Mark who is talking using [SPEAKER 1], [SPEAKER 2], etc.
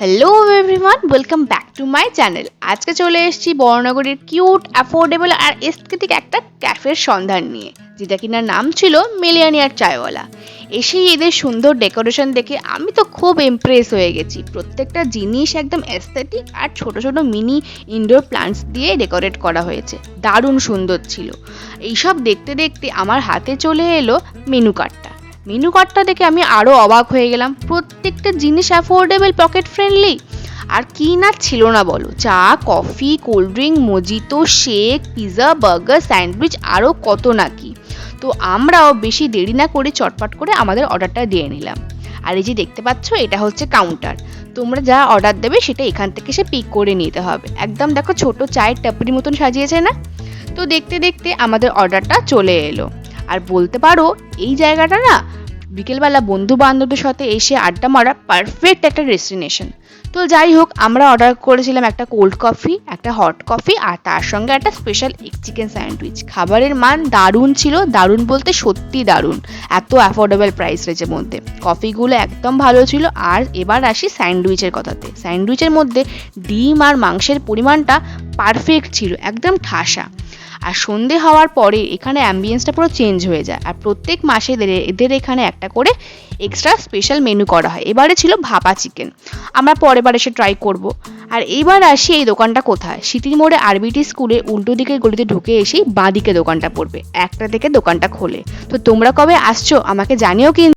[SPEAKER 1] Hello everyone, welcome back to my channel. আজকে চলে এসেছি বড়নগরের কিউট, অ্যাফোর্ডেবল আর এস্থেটিক একটা ক্যাফের সন্ধান নিয়ে, যেটা কিনা নাম ছিল মিলিয়নিয়ার চায়ওয়ালা। এসেই এদের সুন্দর ডেকোরেশন দেখে আমি তো খুব ইমপ্রেস হয়ে গেছি। প্রত্যেকটা জিনিস একদম এস্থেটিক আর ছোট ছোট মিনি ইনডোর প্লান্টস দিয়ে ডেকোরেট করা হয়েছে, দারুণ সুন্দর ছিল। এইসব দেখতে দেখতে আমার হাতে চলে এলো মেনু কার্ডটা দেখে আমি আরও অবাক হয়ে গেলাম। প্রত্যেকটা জিনিস অ্যাফোর্ডেবল, পকেট ফ্রেন্ডলি, আর কি না ছিল না বলো। চা, coffee, cold drink, mojito, shake, pizza, burger, sandwich, আরও কত নাকি। তো আমরাও বেশি দেরি না করে চটপট করে আমাদের অর্ডারটা দিয়ে নিলাম। আর এই যে দেখতে পাচ্ছ, এটা হচ্ছে কাউন্টার। তোমরা যা অর্ডার দেবে সেটা এখান থেকে সে পিক করে নিতে হবে। একদম দেখো ছোট চায়ের টাপরির মতন সাজিয়েছে না? তো দেখতে দেখতে আমাদের অর্ডারটা চলে এলো। আর বলতে পারো এই জায়গাটা না বিকেলবেলা বন্ধু বান্ধবদের সাথে এসে আড্ডা মারা পারফেক্ট একটা ডেস্টিনেশন। তো যাই হোক, আমরা অর্ডার করেছিলাম একটা কোল্ড কফি, একটা হট কফি, আর তার সঙ্গে একটা স্পেশাল এগ চিকেন স্যান্ডউইচ। খাবারের মান দারুণ ছিল, দারুণ বলতে সত্যি দারুণ। এত অ্যাফোর্ডেবল প্রাইস রেঞ্জের মধ্যে কফিগুলো একদম ভালো ছিল। আর এবার আসি স্যান্ডউইচের কথাতে। স্যান্ডউইচের মধ্যে ডিম আর মাংসের পরিমাণটা পারফেক্ট ছিল, একদম ঠাসা। আর সন্ধে হওয়ার পরে এখানে অ্যাম্বিয়েন্সটা পুরো চেঞ্জ হয়ে যায়। আর প্রত্যেক মাসে এদের এখানে একটা করে এক্সট্রা স্পেশাল মেনু করা হয়। এবারে ছিল ভাপা চিকেন, আমরা পরের বার এসে ট্রাই করব। আর এইবার আসি এই দোকানটা কোথায়। সিটির মোড়ে আরবিটি স্কুলে উল্টো দিকের গলিতে ঢুকে এসেই বাঁ দিকে দোকানটা পড়বে, একটা থেকে দোকানটা খোলে। তো তোমরা কবে আসছো আমাকে জানিও কিন্তু।